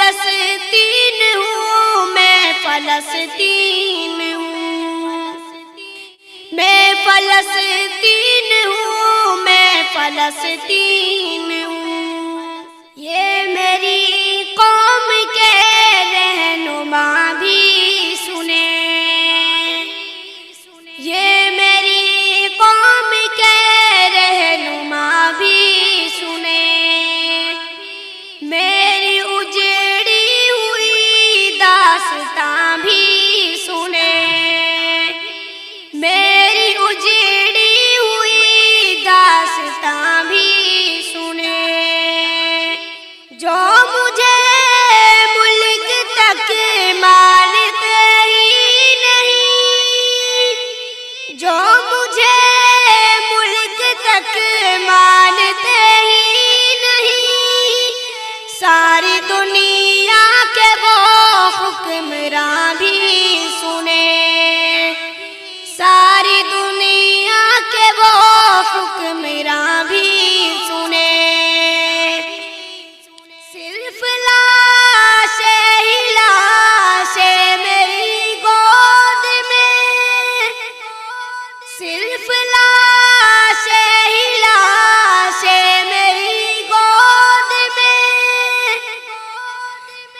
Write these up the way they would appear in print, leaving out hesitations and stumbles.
فلسطین ہوں، میں فلسطین ہوں، میں فلسطین ہوں، میں فلسطین ہوں۔ یہ میری قوم کے رہنما بھی سنیں، یہ میری قوم کے رہنما بھی سنیں، میری اجڑی ہوئی داستاں بھی سنیں، میری اجڑی ہوئی داستاں بھی سنیں، جو مجھے ملک تک مانتے ہی نہیں، جو مجھے ملک تک مانتے ہی نہیں، ساری دنیا کے وہ حکمراں بھی سنیں، ساری دنیا کے وہ حکمراں بھی سنیں، صرف لاشیں ہی لاشیں میری گود میں، صرف لاشیں ہی لاشیں میری گود میں،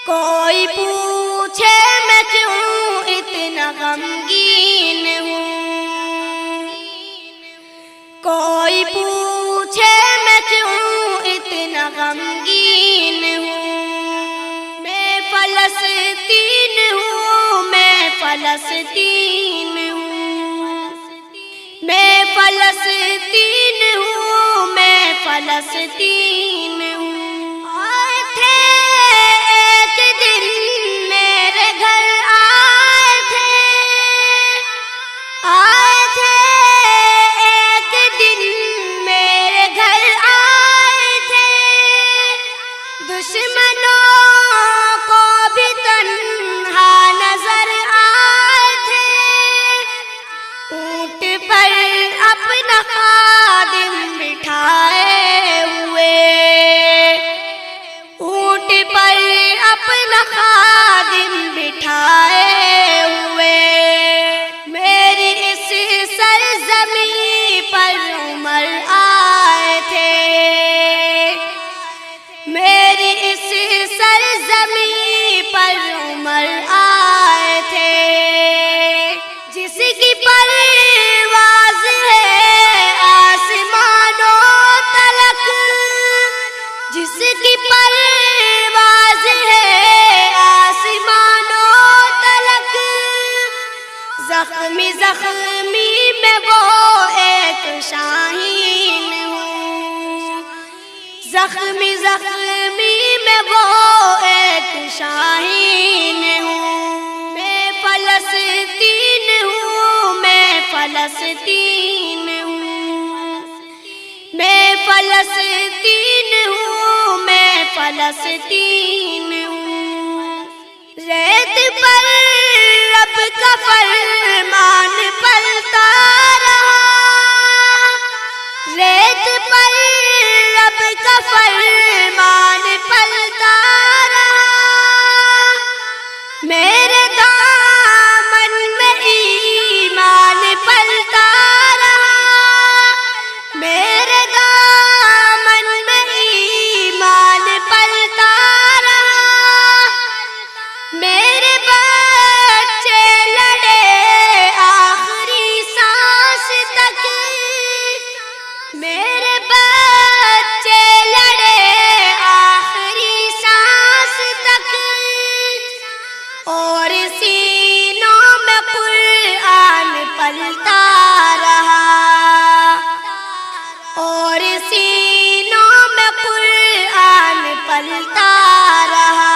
کوئی پوچھے میں کیوں اتنا غمگین ہوں، کوئی پوچھے میں کیوں اتنا غمگین ہوں، میں فلسطین ہوں، میں فلسطین ہوں، میں فلسطین ہوں، میں فلسطین ہوں۔ آئے تھے ایک دن میرے گھر، آئے تھے، آئے تھے ایک دن میرے گھر، آئے تھے، دشمنوں کو بھی تنہا نظر آئے تھے، اونٹ پر اپنا خادم بٹھائے ہوئے، اونٹ پر اپنا خادم بٹھائے ہوئے، میری اس سرزمین پر عمر آئے تھے، میری اس سرزمین پر عمر آئے تھے، جس کی پرواز ہے آسمانوں تلک، جس کی پرواز ہے آسمانوں تلک، زخمی زخمی میں وہ ایک شاہین ہوں، زخمی زخمی میں وہ ایک شاہین ہوں، میں فلسطین ہوں، میں فلسطین ہوں، میں فلسطین ہوں، میں فلسطین ہوں، ریت پر رب کا فرمان پلتا رہا، ریت پر رب کا فرمان پلتا رہا، میرے دامن میں ایمان پلتا رہا، میرے دامن میں ایمان پلتا رہا، میرے بچے لڑے آخری سانس تک، میرے بچے لڑے آخری سانس تک، اور سینوں میں قرآن پلتا رہا، اور سینوں میں قرآن پلتا رہا،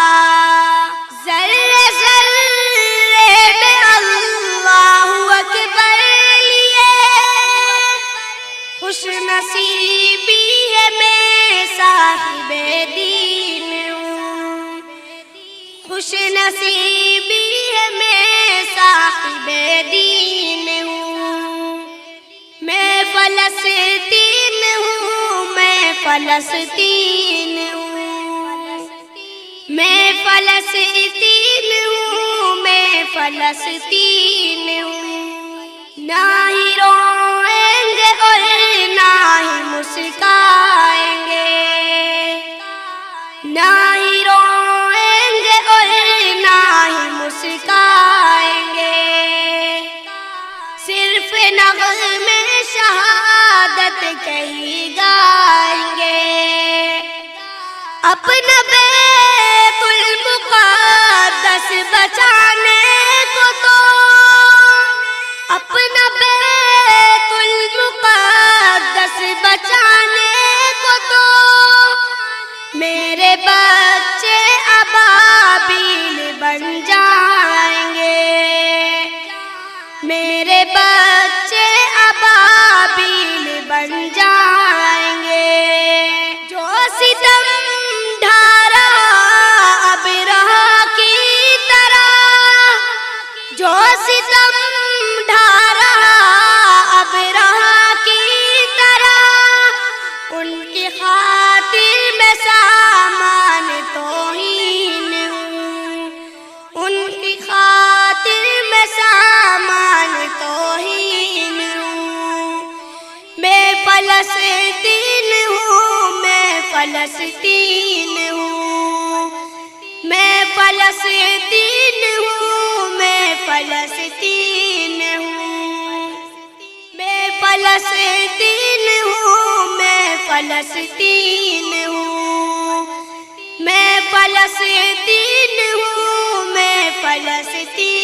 ذرے ذرے میں اللہ اکبر لیے، خوش نصیبی ہے میں صاحب دین ہوں، خوش نصیبی ہے میں صاحب دین ہوں، میں فلسطین ہوں، میں فلسطین ہوں، میں فلسطین ہوں، میں فلسطین ہوں، نہ ہی روئیں گے اور نہ ہی مسکائیں گے، نہ ہی روئیں گے اور نہ ہی مسکائیں گے، صرف نغمے شہادت کہی گائیں گے، اپنا بیت المقدس بچانے کو تو، اپنا بیت المقدس بچانے کو تو میرے بچے ابابیل بن جائیں گے، میرے بچے ابابیل بن جائیں گے، جو ستم ڈھا رہا ابرہہ کی طرح، جو ستم ڈھا رہا ابرہہ کی طرح، ان کی خاطر میں سامان توہین ہوں، ان کی خاطر میں سامان توہین ہوں، میں فلسطین ہوں، میں فلسطین ہوں، میں فلسطین ہوں، میں فلسطین ہوں، میں فلسطین ہوں، میں فلسطین ہوں، میں فلسطین ہوں، میں فلسطین